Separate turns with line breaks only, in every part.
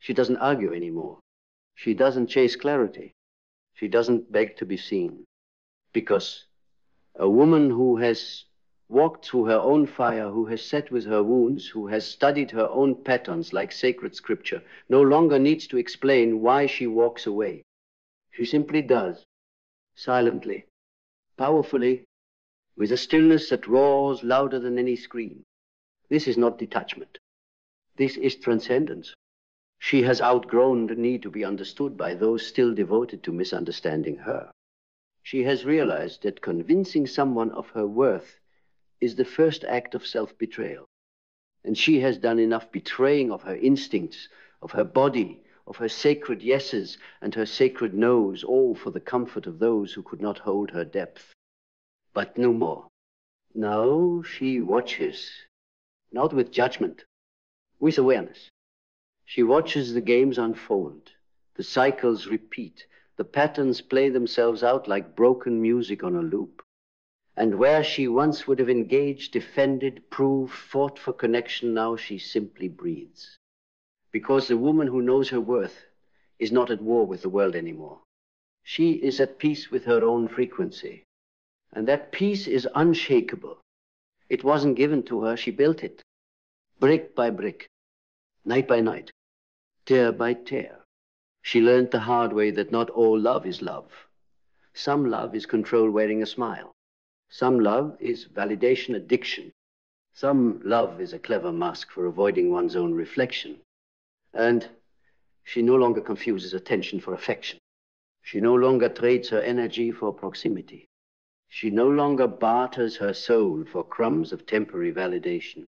She doesn't argue anymore. She doesn't chase clarity. She doesn't beg to be seen. Because a woman who has walked through her own fire, who has sat with her wounds, who has studied her own patterns like sacred scripture, no longer needs to explain why she walks away. She simply does, silently, powerfully, with a stillness that roars louder than any scream. This is not detachment. This is transcendence. She has outgrown the need to be understood by those still devoted to misunderstanding her. She has realized that convincing someone of her worth is the first act of self-betrayal. And she has done enough betraying of her instincts, of her body, of her sacred yeses and her sacred noes, all for the comfort of those who could not hold her depth. But no more. Now she watches, not with judgment, with awareness. She watches the games unfold, the cycles repeat, the patterns play themselves out like broken music on a loop. And where she once would have engaged, defended, proved, fought for connection, now she simply breathes. Because the woman who knows her worth is not at war with the world anymore. She is at peace with her own frequency. And that peace is unshakable. It wasn't given to her, she built it. Brick by brick, night by night, tear by tear. She learned the hard way that not all love is love. Some love is control wearing a smile. Some love is validation addiction. Some love is a clever mask for avoiding one's own reflection. And she no longer confuses attention for affection. She no longer trades her energy for proximity. She no longer barters her soul for crumbs of temporary validation.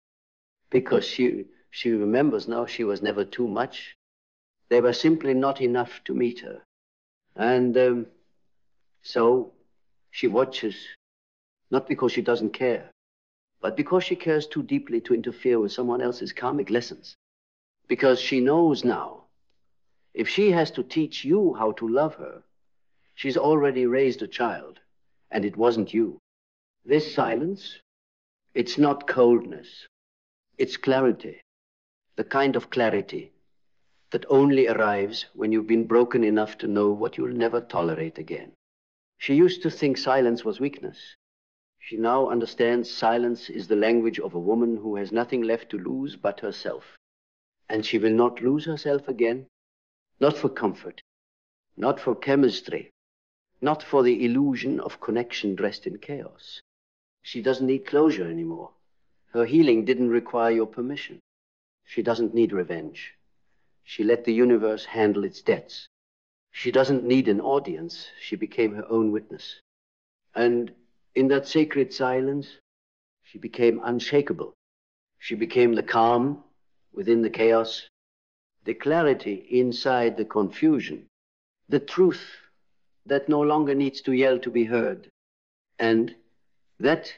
Because she remembers now she was never too much. They were simply not enough to meet her. And so she watches. Not because she doesn't care, but because she cares too deeply to interfere with someone else's karmic lessons. Because she knows now, if she has to teach you how to love her, she's already raised a child, and it wasn't you. This silence, it's not coldness, it's clarity. The kind of clarity that only arrives when you've been broken enough to know what you'll never tolerate again. She used to think silence was weakness. She now understands silence is the language of a woman who has nothing left to lose but herself. And she will not lose herself again, not for comfort, not for chemistry, not for the illusion of connection dressed in chaos. She doesn't need closure anymore. Her healing didn't require your permission. She doesn't need revenge. She let the universe handle its debts. She doesn't need an audience. She became her own witness. And in that sacred silence, she became unshakable. She became the calm within the chaos, the clarity inside the confusion, the truth that no longer needs to yell to be heard. And that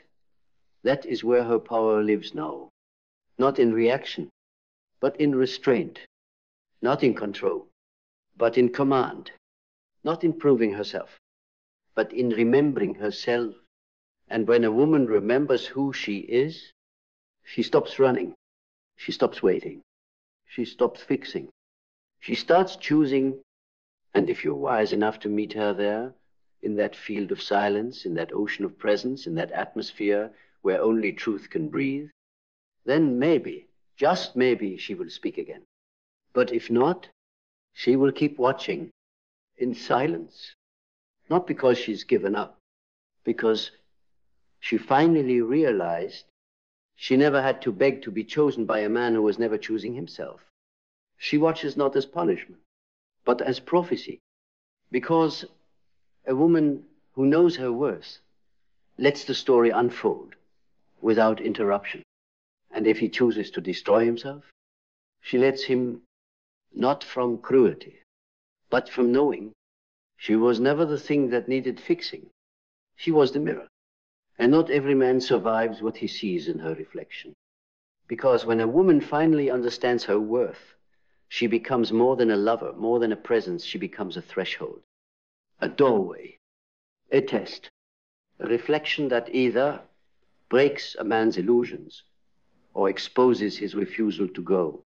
is where her power lives now. Not in reaction, but in restraint. Not in control, but in command. Not in proving herself, but in remembering herself. And when a woman remembers who she is, she stops running. She stops waiting. She stops fixing. She starts choosing. And if you're wise enough to meet her there, in that field of silence, in that ocean of presence, in that atmosphere where only truth can breathe, then maybe, just maybe, she will speak again. But if not, she will keep watching in silence. Not because she's given up, because she finally realized she never had to beg to be chosen by a man who was never choosing himself. She watches not as punishment, but as prophecy. Because a woman who knows her worth lets the story unfold without interruption. And if he chooses to destroy himself, she lets him not from cruelty, but from knowing she was never the thing that needed fixing. She was the mirror. And not every man survives what he sees in her reflection. Because when a woman finally understands her worth, she becomes more than a lover, more than a presence. She becomes a threshold, a doorway, a test, a reflection that either breaks a man's illusions or exposes his refusal to go.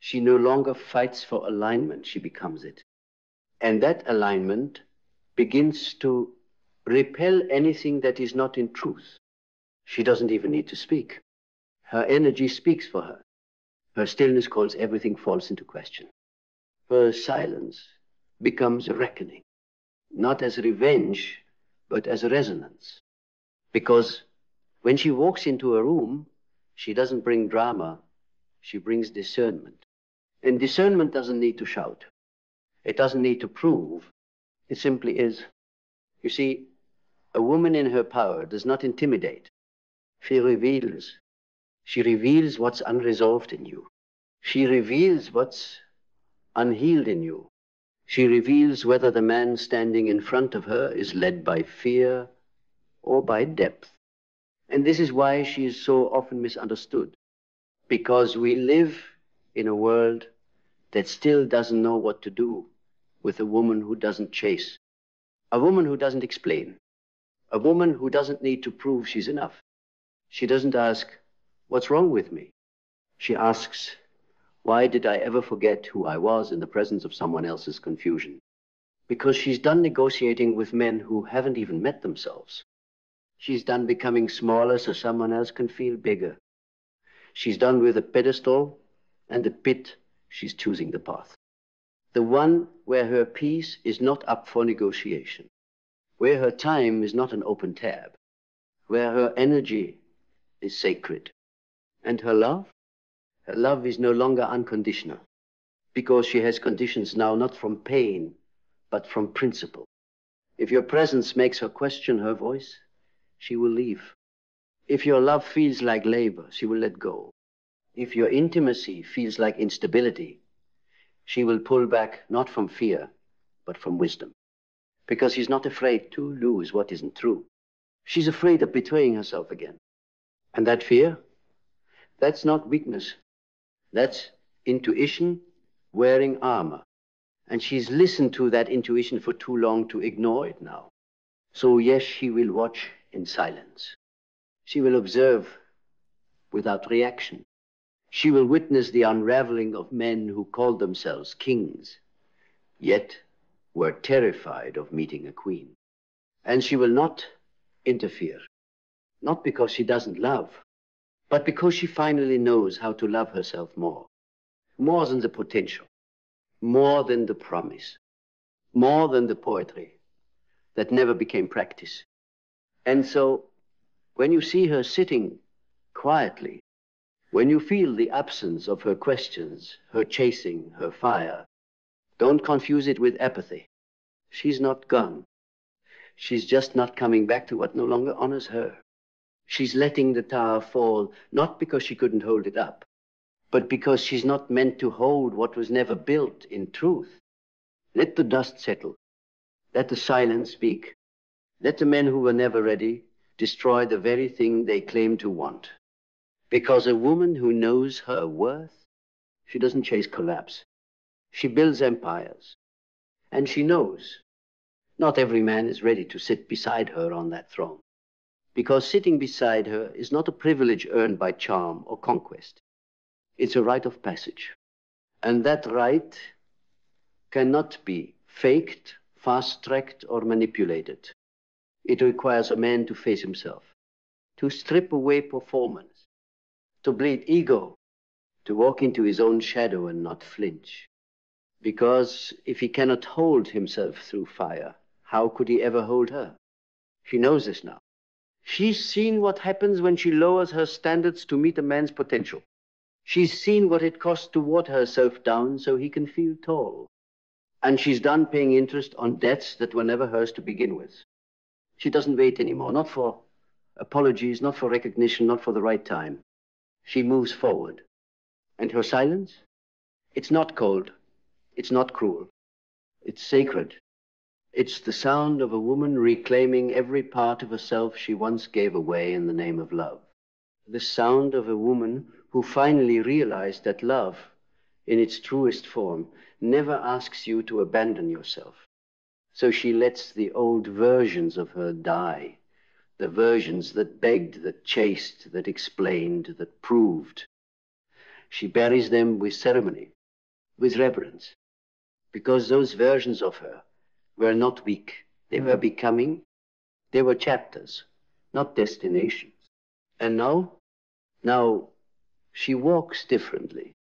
She no longer fights for alignment, she becomes it. And that alignment begins to repel anything that is not in truth. She doesn't even need to speak. Her energy speaks for her. Her stillness calls everything false into question. Her silence becomes a reckoning, not as revenge, but as a resonance. Because when she walks into a room, she doesn't bring drama, she brings discernment. And discernment doesn't need to shout. It doesn't need to prove. It simply is. You see, a woman in her power does not intimidate. She reveals. She reveals what's unresolved in you. She reveals what's unhealed in you. She reveals whether the man standing in front of her is led by fear or by depth. And this is why she is so often misunderstood. Because we live in a world that still doesn't know what to do with a woman who doesn't chase, a woman who doesn't explain, a woman who doesn't need to prove she's enough. She doesn't ask, what's wrong with me? She asks, why did I ever forget who I was in the presence of someone else's confusion? Because she's done negotiating with men who haven't even met themselves. She's done becoming smaller so someone else can feel bigger. She's done with the pedestal and the pit. She's choosing the path. The one where her peace is not up for negotiation, where her time is not an open tab, where her energy is sacred. And her love is no longer unconditional, because she has conditions now not from pain, but from principle. If your presence makes her question her voice, she will leave. If your love feels like labor, she will let go. If your intimacy feels like instability, she will pull back not from fear, but from wisdom. Because she's not afraid to lose what isn't true. She's afraid of betraying herself again. And that fear, that's not weakness. That's intuition wearing armor. And she's listened to that intuition for too long to ignore it now. So yes, she will watch in silence. She will observe without reaction. She will witness the unraveling of men who called themselves kings, yet were terrified of meeting a queen. And she will not interfere, not because she doesn't love, but because she finally knows how to love herself more than the potential, more than the promise, more than the poetry that never became practice. And so, when you see her sitting quietly, when you feel the absence of her questions, her chasing, her fire, don't confuse it with apathy. She's not gone. She's just not coming back to what no longer honors her. She's letting the tower fall, not because she couldn't hold it up, but because she's not meant to hold what was never built in truth. Let the dust settle. Let the silence speak. Let the men who were never ready destroy the very thing they claim to want. Because a woman who knows her worth, she doesn't chase collapse. She builds empires. And she knows not every man is ready to sit beside her on that throne. Because sitting beside her is not a privilege earned by charm or conquest. It's a rite of passage. And that right cannot be faked, fast-tracked, or manipulated. It requires a man to face himself, to strip away performance, to bleed ego, to walk into his own shadow and not flinch. Because if he cannot hold himself through fire, how could he ever hold her? She knows this now. She's seen what happens when she lowers her standards to meet a man's potential. She's seen what it costs to water herself down so he can feel tall. And she's done paying interest on debts that were never hers to begin with. She doesn't wait anymore, not for apologies, not for recognition, not for the right time. She moves forward. And her silence? It's not cold. It's not cruel. It's sacred. It's the sound of a woman reclaiming every part of herself she once gave away in the name of love. The sound of a woman who finally realized that love, in its truest form, never asks you to abandon yourself. So she lets the old versions of her die, the versions that begged, that chased, that explained, that proved. She buries them with ceremony, with reverence, because those versions of her were not weak. They were becoming, they were chapters, not destinations. And now she walks differently.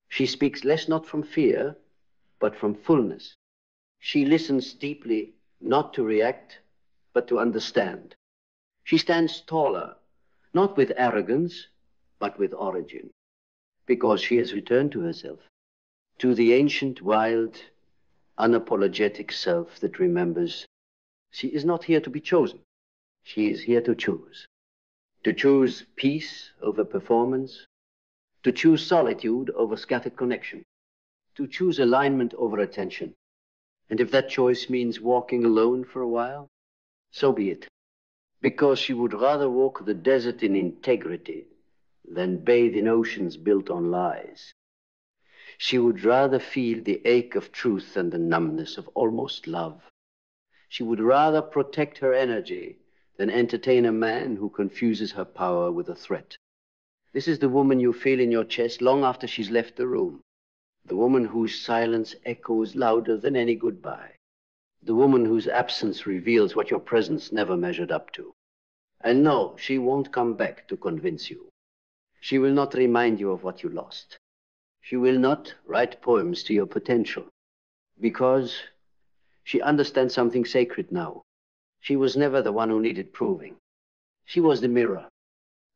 She speaks less not from fear, but from fullness. She listens deeply, not to react, but to understand. She stands taller, not with arrogance, but with origin, because she has returned to herself, to the ancient, wild, unapologetic self that remembers she is not here to be chosen. She is here to choose. To choose peace over performance, to choose solitude over scattered connection, to choose alignment over attention. And if that choice means walking alone for a while, so be it. Because she would rather walk the desert in integrity than bathe in oceans built on lies. She would rather feel the ache of truth than the numbness of almost love. She would rather protect her energy than entertain a man who confuses her power with a threat. This is the woman you feel in your chest long after she's left the room. The woman whose silence echoes louder than any goodbye. The woman whose absence reveals what your presence never measured up to. And no, she won't come back to convince you. She will not remind you of what you lost. She will not write poems to your potential, because she understands something sacred now. She was never the one who needed proving. She was the mirror,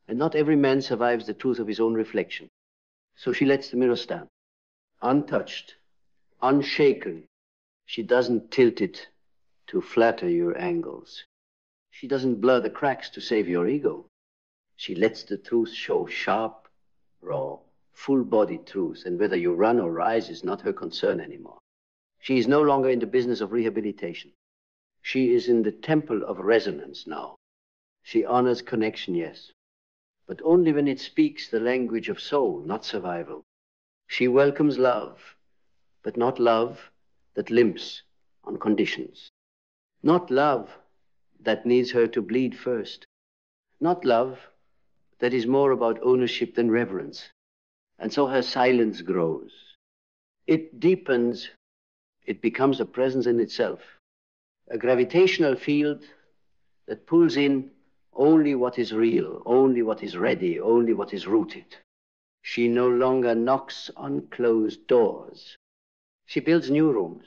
and not every man survives the truth of his own reflection. So she lets the mirror stand, untouched, unshaken. She doesn't tilt it to flatter your angles. She doesn't blur the cracks to save your ego. She lets the truth show sharp, raw, full-bodied truth, and whether you run or rise is not her concern anymore. She is no longer in the business of rehabilitation. She is in the temple of resonance now. She honors connection, yes, but only when it speaks the language of soul, not survival. She welcomes love, but not love that limps on conditions. Not love that needs her to bleed first. Not love that is more about ownership than reverence. And so her silence grows. It deepens. It becomes a presence in itself. A gravitational field that pulls in only what is real, only what is ready, only what is rooted. She no longer knocks on closed doors. She builds new rooms.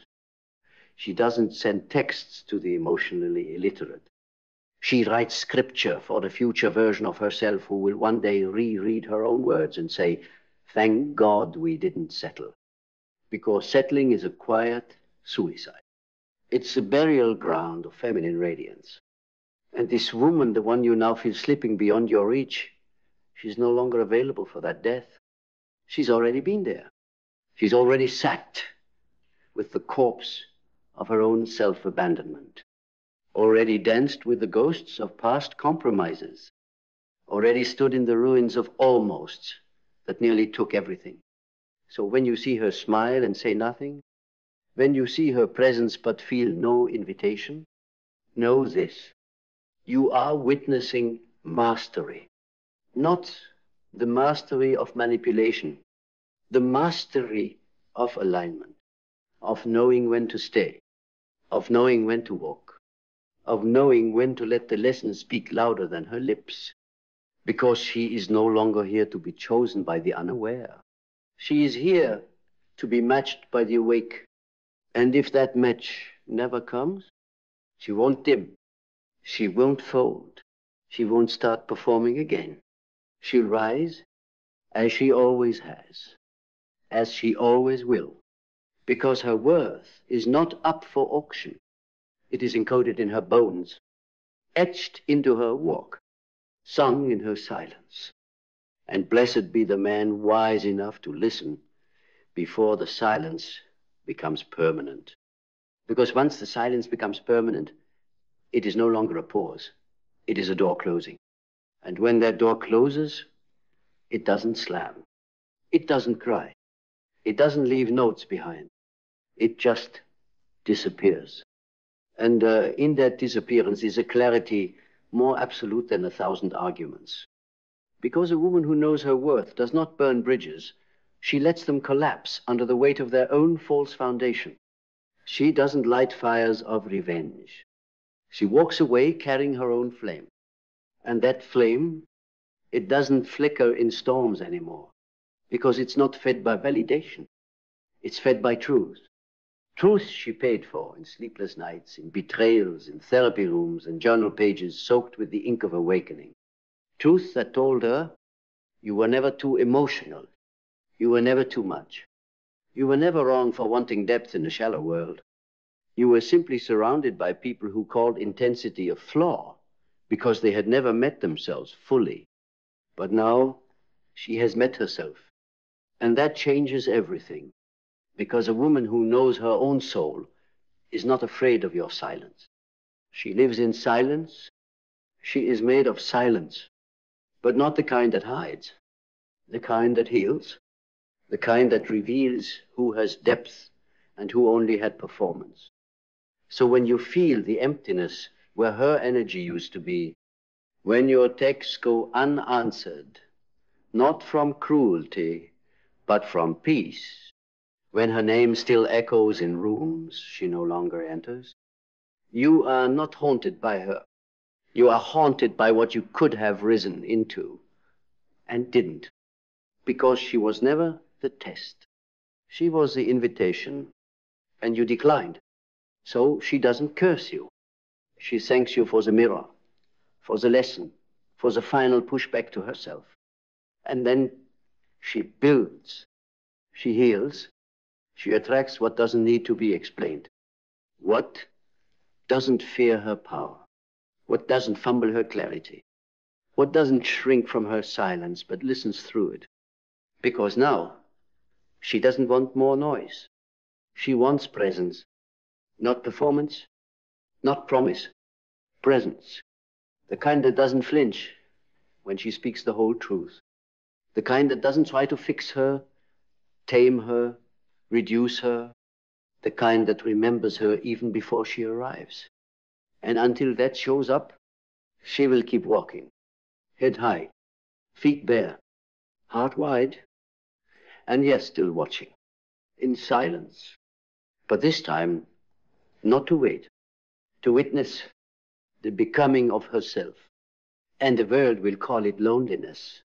She doesn't send texts to the emotionally illiterate. She writes scripture for the future version of herself who will one day reread her own words and say, "Thank God we didn't settle." Because settling is a quiet suicide. It's a burial ground of feminine radiance. And this woman, the one you now feel slipping beyond your reach, she's no longer available for that death. She's already been there. She's already sat with the corpse of her own self-abandonment. Already danced with the ghosts of past compromises. Already stood in the ruins of almosts that nearly took everything. So when you see her smile and say nothing, when you see her presence but feel no invitation, know this. You are witnessing mastery. Not the mastery of manipulation, the mastery of alignment, of knowing when to stay, of knowing when to walk, of knowing when to let the lesson speak louder than her lips, because she is no longer here to be chosen by the unaware. She is here to be matched by the awake. And if that match never comes, she won't dim. She won't fold. She won't start performing again. She'll rise as she always has, as she always will, because her worth is not up for auction. It is encoded in her bones, etched into her walk, sung in her silence. And blessed be the man wise enough to listen before the silence becomes permanent. Because once the silence becomes permanent, it is no longer a pause. It is a door closing. And when that door closes, it doesn't slam. It doesn't cry. It doesn't leave notes behind. It just disappears. And in that disappearance is a clarity more absolute than 1,000 arguments. Because a woman who knows her worth does not burn bridges She lets them collapse under the weight of their own false foundation. She doesn't light fires of revenge. She walks away carrying her own flame. And that flame, it doesn't flicker in storms anymore, because it's not fed by validation. It's fed by truth. Truth she paid for in sleepless nights, in betrayals, in therapy rooms, and journal pages soaked with the ink of awakening. Truth that told her, you were never too emotional. You were never too much. You were never wrong for wanting depth in a shallow world. You were simply surrounded by people who called intensity a flaw because they had never met themselves fully. But now she has met herself. And that changes everything. Because a woman who knows her own soul is not afraid of your silence. She lives in silence. She is made of silence, but not the kind that hides, the kind that heals, the kind that reveals who has depth and who only had performance. So when you feel the emptiness where her energy used to be, when your texts go unanswered, not from cruelty, but from peace, when her name still echoes in rooms she no longer enters, you are not haunted by her. You are haunted by what you could have risen into and didn't, because she was never the test. She was the invitation, and you declined. So she doesn't curse you. She thanks you for the mirror, for the lesson, for the final pushback to herself. And then she builds, she heals, she attracts what doesn't need to be explained. What doesn't fear her power? What doesn't fumble her clarity? What doesn't shrink from her silence but listens through it? Because now she doesn't want more noise. She wants presence, not performance, not promise, presence. The kind that doesn't flinch when she speaks the whole truth. The kind that doesn't try to fix her, tame her, reduce her. The kind that remembers her even before she arrives. And until that shows up, she will keep walking, head high, feet bare, heart wide, and yes, still watching, in silence. But this time, not to wait, to witness the becoming of herself. And the world will call it loneliness,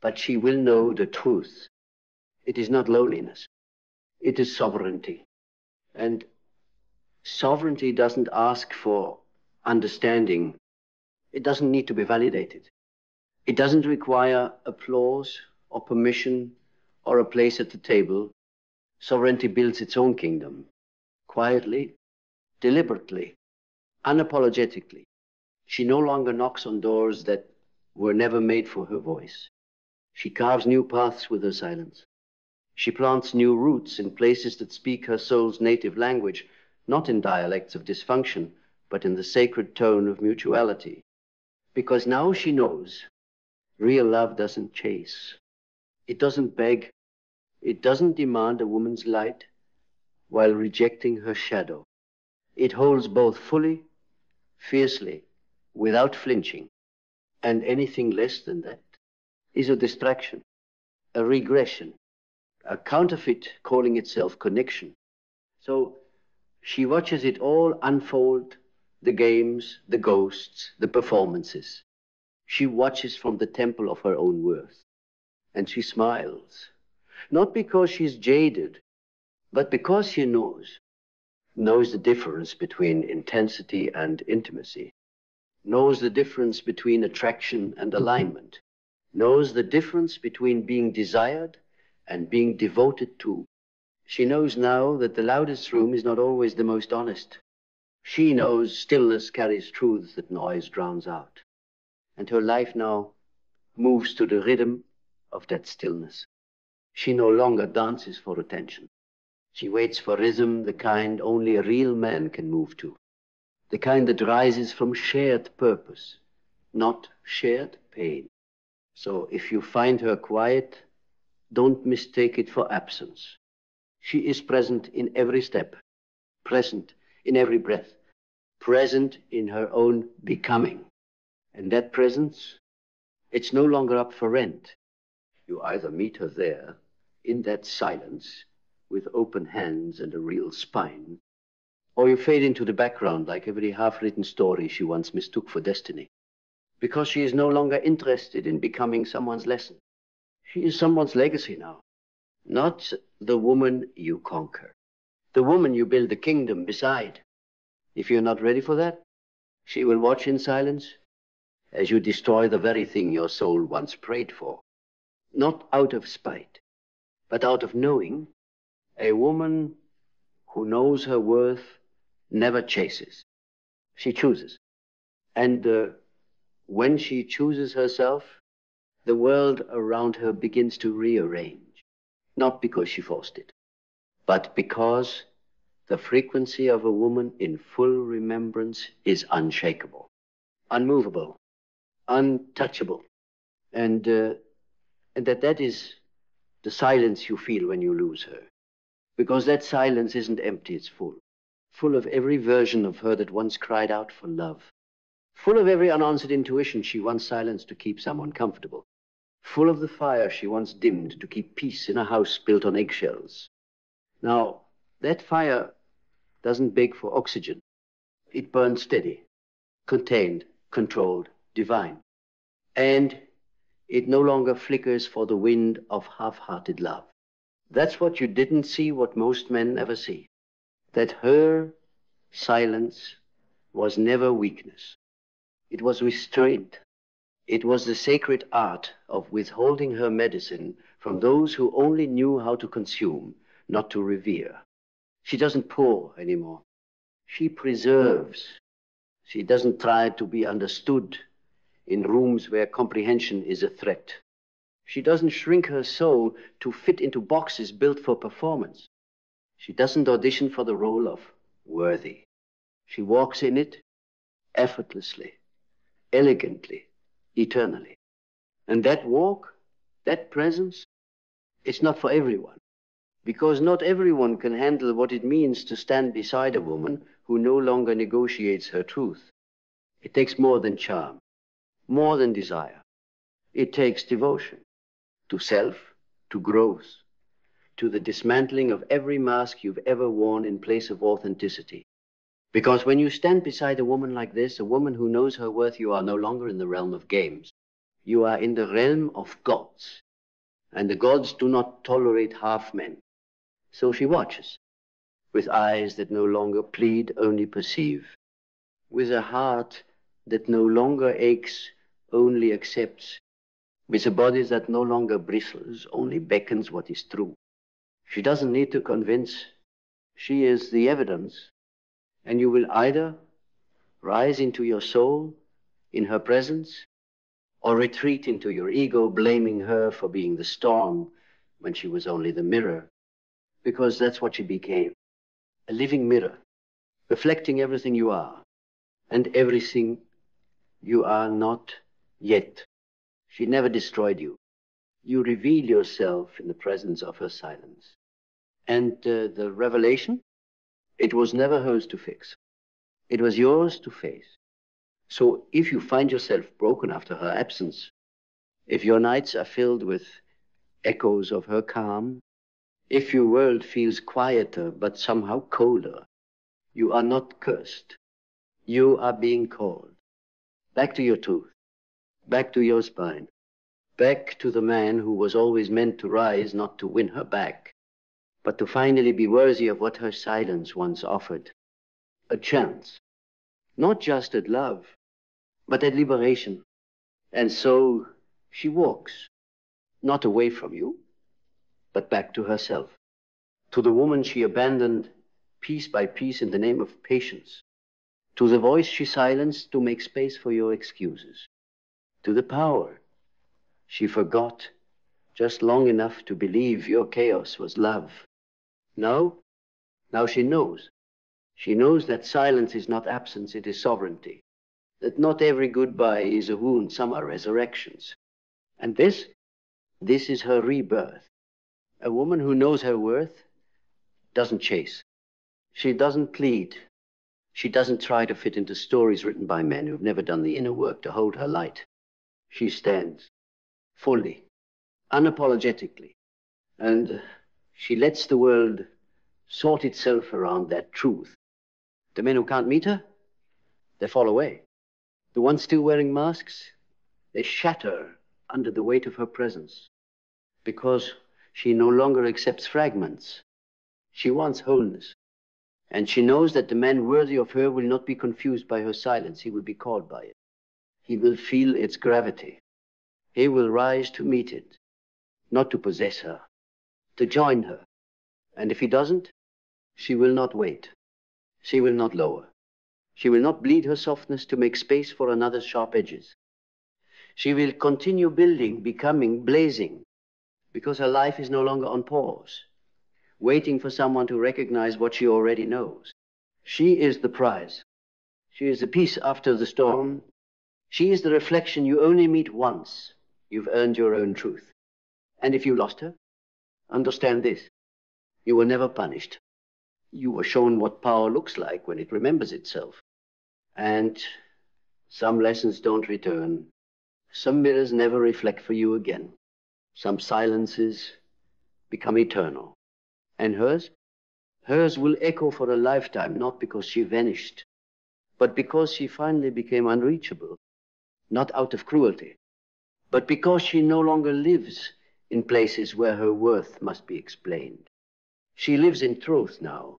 but she will know the truth. It is not loneliness, it is sovereignty. And sovereignty doesn't ask for understanding. It doesn't need to be validated. It doesn't require applause or permission or a place at the table. Sovereignty builds its own kingdom, quietly, deliberately, unapologetically. She no longer knocks on doors that were never made for her voice. She carves new paths with her silence. She plants new roots in places that speak her soul's native language, not in dialects of dysfunction, but in the sacred tone of mutuality. Because now she knows real love doesn't chase. It doesn't beg. It doesn't demand a woman's light while rejecting her shadow. It holds both fully, fiercely, without flinching. And anything less than that is a distraction, a regression, a counterfeit calling itself connection. So she watches it all unfold, the games, the ghosts, the performances. She watches from the temple of her own worth. And she smiles, not because she's jaded, but because she knows the difference between intensity and intimacy, knows the difference between attraction and alignment, knows the difference between being desired and being devoted to. She knows now that the loudest room is not always the most honest. She knows stillness carries truths that noise drowns out. And her life now moves to the rhythm of that stillness. She no longer dances for attention. She waits for rhythm, the kind only a real man can move to. The kind that rises from shared purpose, not shared pain. So if you find her quiet, don't mistake it for absence. She is present in every step, present in every breath, present in her own becoming. And that presence, it's no longer up for rent. You either meet her there in that silence with open hands and a real spine, or you fade into the background like every half-written story she once mistook for destiny, because she is no longer interested in becoming someone's lesson. She is someone's legacy now, not the woman you conquer, the woman you build a kingdom beside. If you're not ready for that, she will watch in silence as you destroy the very thing your soul once prayed for. Not out of spite, but out of knowing. A woman who knows her worth never chases. She chooses. And when she chooses herself, the world around her begins to rearrange. Not because she forced it, but because the frequency of a woman in full remembrance is unshakable, unmovable, untouchable. And that is the silence you feel when you lose her. Because that silence isn't empty, it's full. Full of every version of her that once cried out for love. Full of every unanswered intuition she once silenced to keep someone comfortable. Full of the fire she once dimmed to keep peace in a house built on eggshells. Now, that fire doesn't beg for oxygen. It burns steady, contained, controlled, divine. And it no longer flickers for the wind of half-hearted love. That's what you didn't see, what most men ever see. That her silence was never weakness. It was restraint. It was the sacred art of withholding her medicine from those who only knew how to consume, not to revere. She doesn't pour anymore. She preserves. She doesn't try to be understood in rooms where comprehension is a threat. She doesn't shrink her soul to fit into boxes built for performance. She doesn't audition for the role of worthy. She walks in it effortlessly, elegantly, eternally. And that walk, that presence, it's not for everyone. Because not everyone can handle what it means to stand beside a woman who no longer negotiates her truth. It takes more than charm, more than desire. It takes devotion to self, to growth, to the dismantling of every mask you've ever worn in place of authenticity. Because when you stand beside a woman like this, a woman who knows her worth, you are no longer in the realm of games. You are in the realm of gods. And the gods do not tolerate half men. So she watches, with eyes that no longer plead, only perceive. With a heart that no longer aches, only accepts. With a body that no longer bristles, only beckons what is true. She doesn't need to convince. She is the evidence. And you will either rise into your soul in her presence, or retreat into your ego, blaming her for being the storm when she was only the mirror. Because that's what she became. A living mirror, reflecting everything you are and everything you are not yet. She never destroyed you. You reveal yourself in the presence of her silence. And the revelation, it was never hers to fix. It was yours to face. So if you find yourself broken after her absence, if your nights are filled with echoes of her calm, if your world feels quieter but somehow colder, you are not cursed. You are being called. Back to your truth. Back to your spine. Back to the man who was always meant to rise, not to win her back, but to finally be worthy of what her silence once offered. A chance. Not just at love, but at liberation. And so she walks, not away from you, but back to herself. To the woman she abandoned piece by piece in the name of patience. To the voice she silenced to make space for your excuses. To the power she forgot just long enough to believe your chaos was love. Now she knows. She knows that silence is not absence, it is sovereignty. That not every goodbye is a wound, some are resurrections. And this is her rebirth. A woman who knows her worth doesn't chase. She doesn't plead. She doesn't try to fit into stories written by men who've never done the inner work to hold her light. She stands fully, unapologetically, And she lets the world sort itself around that truth. The men who can't meet her, they fall away. The ones still wearing masks, they shatter under the weight of her presence, because she no longer accepts fragments. She wants wholeness. And she knows that the man worthy of her will not be confused by her silence. He will be caught by it. He will feel its gravity. He will rise to meet it, not to possess her, to join her. And if he doesn't, she will not wait. She will not lower. She will not bleed her softness to make space for another's sharp edges. She will continue building, becoming, blazing, because her life is no longer on pause, waiting for someone to recognize what she already knows. She is the prize. She is the peace after the storm. She is the reflection you only meet once. You've earned your own truth. And if you lost her, understand this: you were never punished. You were shown what power looks like when it remembers itself. And some lessons don't return. Some mirrors never reflect for you again. Some silences become eternal. And hers? Hers will echo for a lifetime, not because she vanished, but because she finally became unreachable. Not out of cruelty, but because she no longer lives in places where her worth must be explained. She lives in truth now,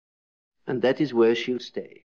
and that is where she'll stay.